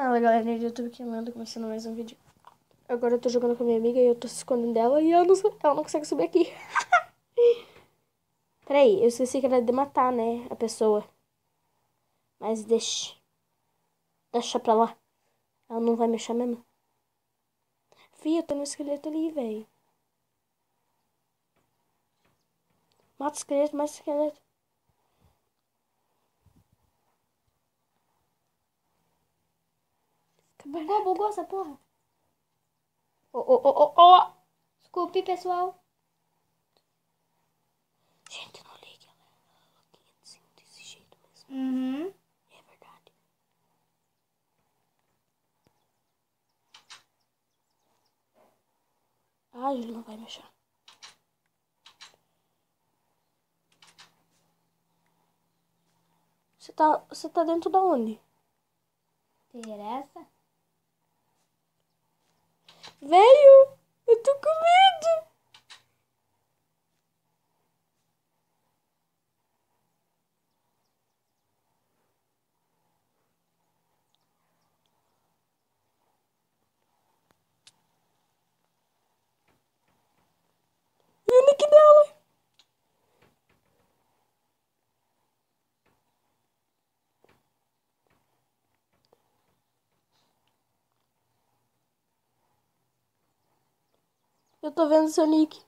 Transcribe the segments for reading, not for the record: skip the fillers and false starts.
Fala galera do YouTube que manda começando mais um vídeo. Agora eu tô jogando com a minha amiga e eu tô se escondendo dela e ela não consegue subir aqui. Peraí, eu esqueci que era de matar, né, a pessoa. Mas deixa pra lá. Ela não vai me achar mesmo. Fia, eu tô no esqueleto ali, velho. Mata o esqueleto, mata o esqueleto. Bugou essa porra. Oh. Desculpe, pessoal. Gente, não ligue. Ela é assim, desse jeito mesmo. Uhum. É verdade. Ai, ele não vai me achar. Você tá dentro da onde? Interessa? Velho, eu tô com medo. E o nick dela? Eu tô vendo seu nick.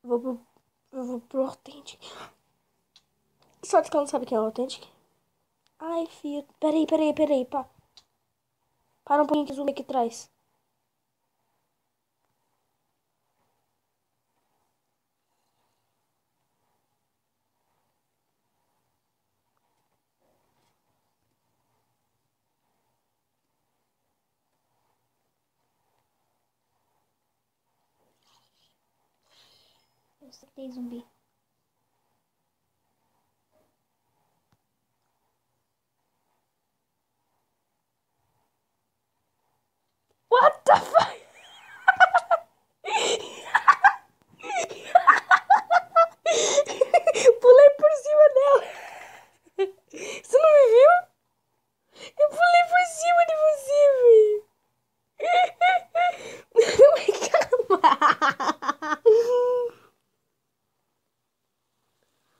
Eu vou pro Authentic. Só que ela não sabe quem é o Authentic. Ai, filho. Peraí. Para um pouquinho que zoom aqui atrás. Eu sei que tem zumbi. What the fuck? Pulei por cima dela. Você não me viu? Eu pulei por cima de você, velho. Calma.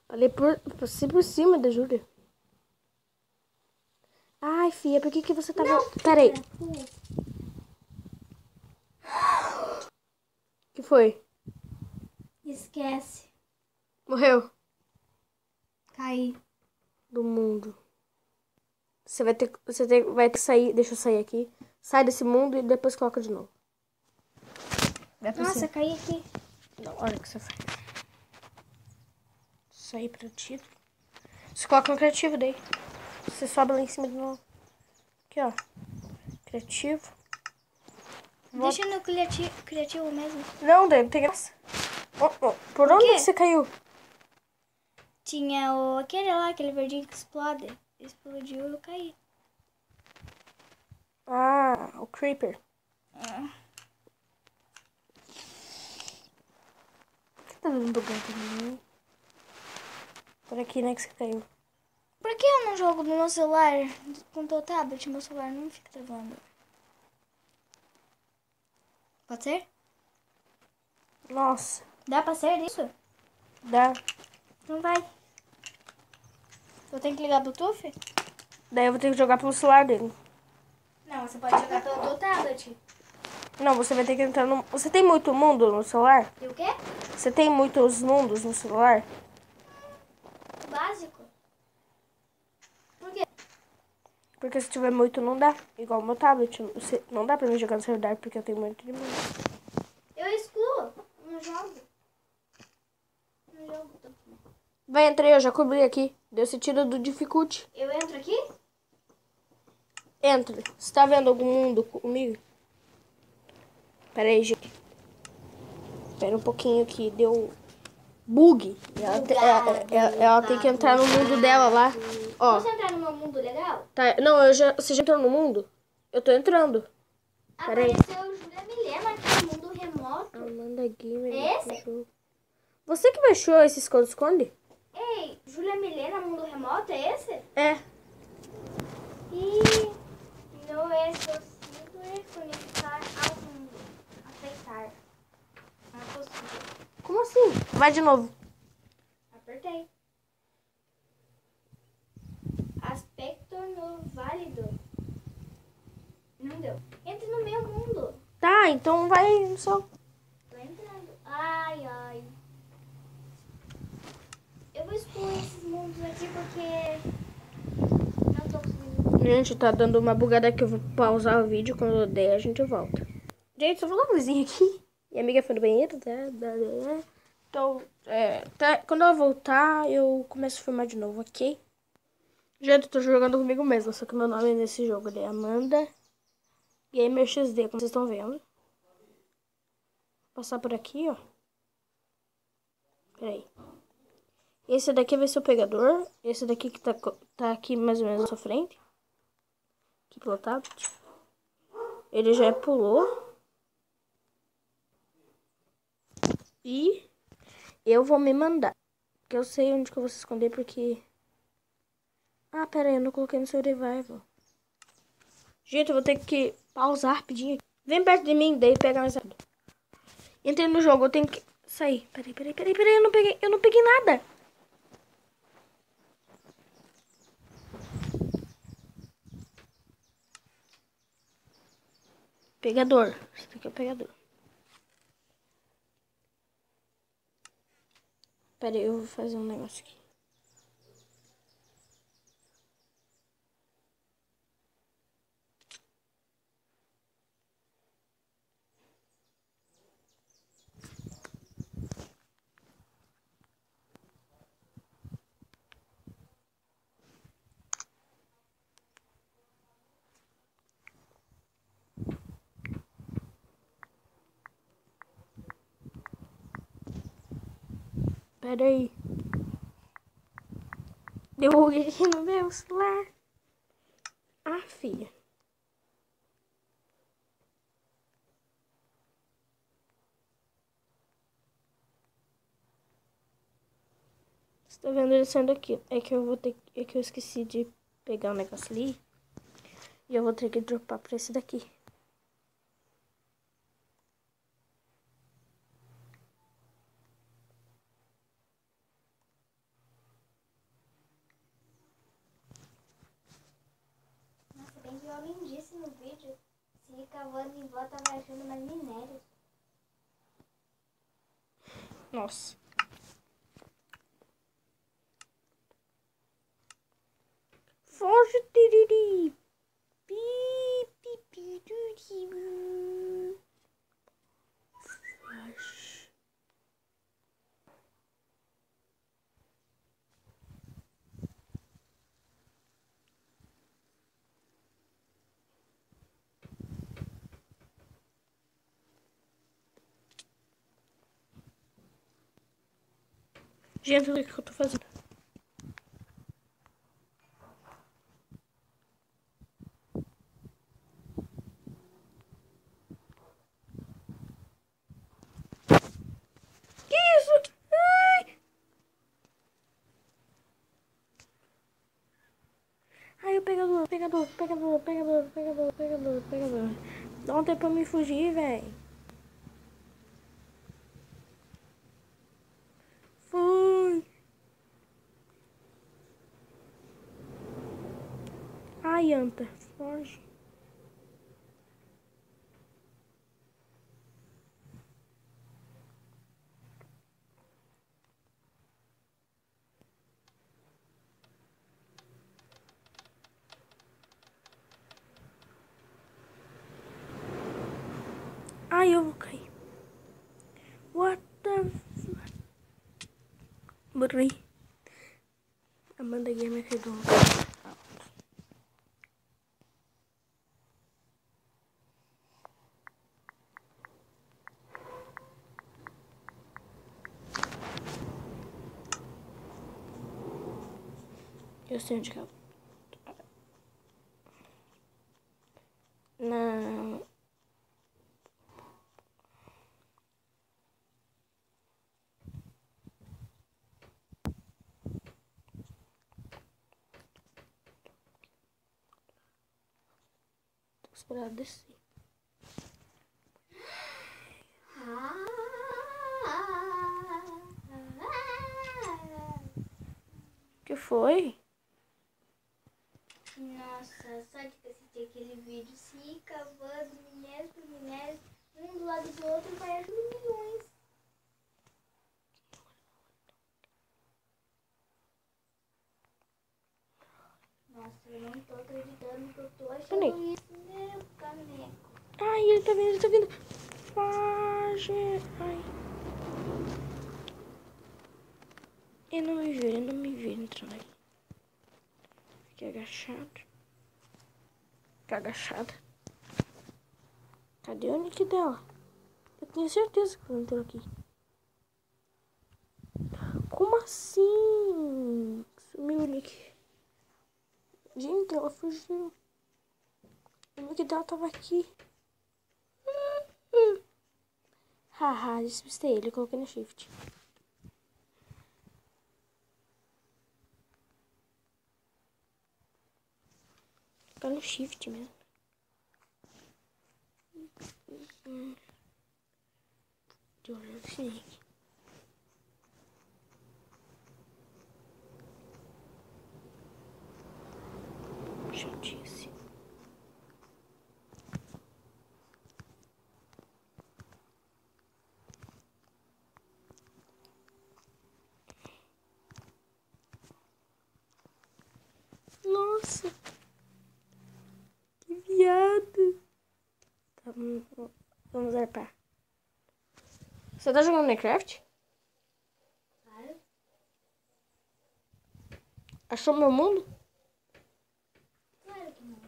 Falei por cima da Júlia. Ai, filha, por que você tava... Peraí. O que foi? Esquece. Morreu? Caí. Do mundo. Vai ter que sair. Deixa eu sair aqui. Sai desse mundo e depois coloca de novo. Nossa, caí aqui. Não, olha o que você faz. Sair criativo. Você coloca no criativo daí. Você sobe lá em cima de novo. Aqui, ó. Criativo. Deixa no criativo mesmo. Não, daí não tem graça. Por onde quê? você caiu? Tinha aquele lá, aquele verdinho que explode. Explodiu e eu caí. Ah, o Creeper. Por que tá dando bugado também? Por aqui, né, que você caiu. Por que eu não jogo no meu celular? Com o tablet, meu celular não fica travando. Pode ser? Nossa. Dá pra ser isso? Dá. Não vai. Eu tenho que ligar Bluetooth? Daí eu vou ter que jogar pelo celular dele. Não, você pode jogar pelo teu tablet. Não, você vai ter que entrar no... Você tem muito mundo no celular? E o quê? Você tem muitos mundos no celular? Básico. Por quê? Porque se tiver muito, não dá. Igual o meu tablet. Não dá pra mim jogar no celular porque eu tenho muito de mundo. Eu excluo. Não jogo. Não jogo. Vai, entrei, eu já cobri aqui. Deu você tira do difficulty. Eu entro aqui? Entra. Você tá vendo algum mundo comigo? Pera aí, gente. Espera um pouquinho que deu bug. Ela tem que entrar no mundo dela lá. Ó. Posso entrar no meu mundo legal? Tá, não, você já entrou no mundo? Eu tô entrando. Pera aí. Apareceu o Júlia Milena aqui no mundo remoto. Amanda Gamer. Esse? Jogo. Você que baixou esse esconde-esconde? Ei, Júlia Milena, Mundo Remoto, é esse? É. E não é possível conectar ao mundo. Aceitar. Não é possível. Como assim? Vai de novo. Apertei. Aspecto no válido. Não deu. Entre no meu mundo. Tá, então vai só. Tô entrando. Ai, ai. Eu vou excluir esses mundos aqui porque não tô conseguindo. Gente, tá dando uma bugada aqui. Eu vou pausar o vídeo. Quando eu der, a gente volta. Gente, só vou dar uma luzinha aqui. Minha amiga foi no banheiro, tá? Então, quando ela voltar, eu começo a filmar de novo, ok? Gente, eu tô jogando comigo mesma, só que meu nome nesse jogo é Amanda Gamer XD, como vocês estão vendo. Vou passar por aqui, ó. Peraí. Esse daqui vai ser o pegador. Esse daqui que tá aqui mais ou menos na sua frente. Aqui pelo tablet. Ele já pulou. E eu vou me mandar. Porque eu sei onde que eu vou se esconder, porque... Ah, pera aí, eu não coloquei no seu revival. Gente, eu vou ter que pausar rapidinho. Vem perto de mim, daí pega mais rápido. Entrei no jogo, eu tenho que sair. Peraí, eu não peguei nada. Pegador. Esse daqui é o pegador. Peraí, eu vou fazer um negócio aqui. Peraí. Deu bug aqui no meu celular. Ah, filha. Você tá vendo ele saindo aqui? É que eu vou ter... É que eu esqueci de pegar o negócio ali. E eu vou ter que dropar pra esse daqui. Nossa, bem que alguém disse no vídeo. Se cavando em volta vai achando mais minérios. Nossa. Foge, tiriri. Pi, pi, pi, tiriri. Foge. Gente, olha o que eu tô fazendo. Que isso? Ai! Ai, o pegador. Dá um tempo pra me fugir, velho. Fui. Ai, anta. Foge. Ai, eu vou cair. What the... Morri. Amanda Gamer chegou. Eu sei onde que eu... Não. esperar ela descer. O que foi? Nossa, só de assistir aquele vídeo se cavando minério por minério, um do lado do outro, vai ajudar milhões. Nossa, eu não tô acreditando que eu tô achando isso, meu caneco. Ai, ele tá vindo, ele tá vindo. Foge. Ai. Ele não me viu entrando aí. Fiquei agachado. Fiquei agachada. Cadê o nick dela? Eu tenho certeza que ela entrou aqui. Como assim? Sumiu o nick. Gente, ela fugiu. O nick dela tava aqui. Haha, despistei ele, coloquei no shift. Tá no shift mesmo. Deixa eu olhar esse nick. Chatice. Nossa. Que viado. Tá, vamos arpar. Você tá jogando Minecraft? Claro. Achou meu mundo? Claro que não.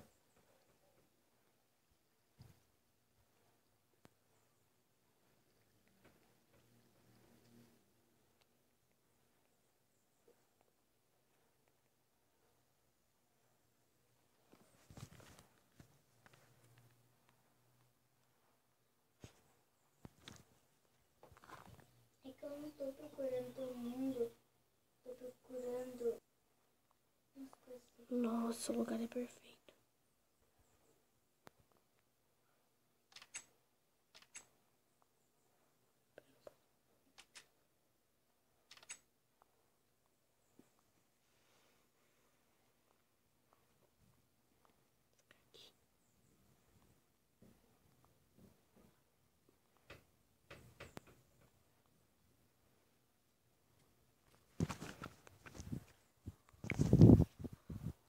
É que eu não tô procurando todo mundo. Tô procurando umas coisas. Nossa, o lugar é perfeito.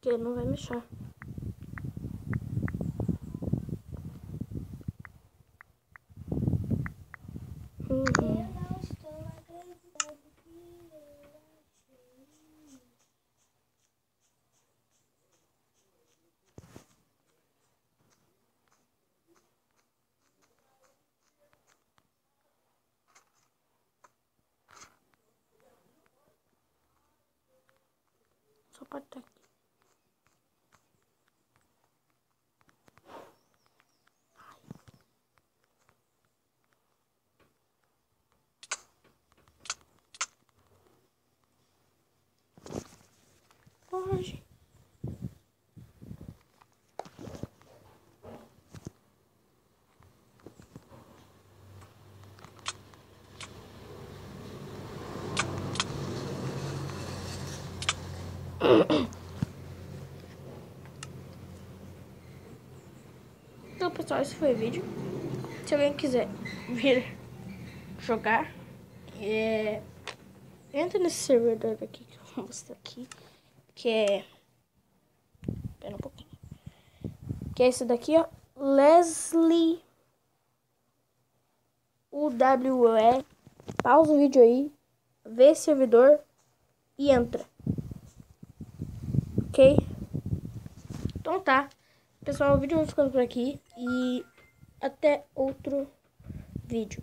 Que ele não vai me achar. Eu não estou acreditando que eu achei. Só pode estar aqui. Foge. Então, pessoal, esse foi o vídeo. Se alguém quiser vir jogar, entra nesse servidor aqui que eu vou mostrar aqui, que é... Espera um pouquinho. Que é esse daqui, ó. Leslie UWE. Pausa o vídeo aí, vê esse servidor e entra. Ok? Então tá. Pessoal, o vídeo vai ficando por aqui e até outro vídeo.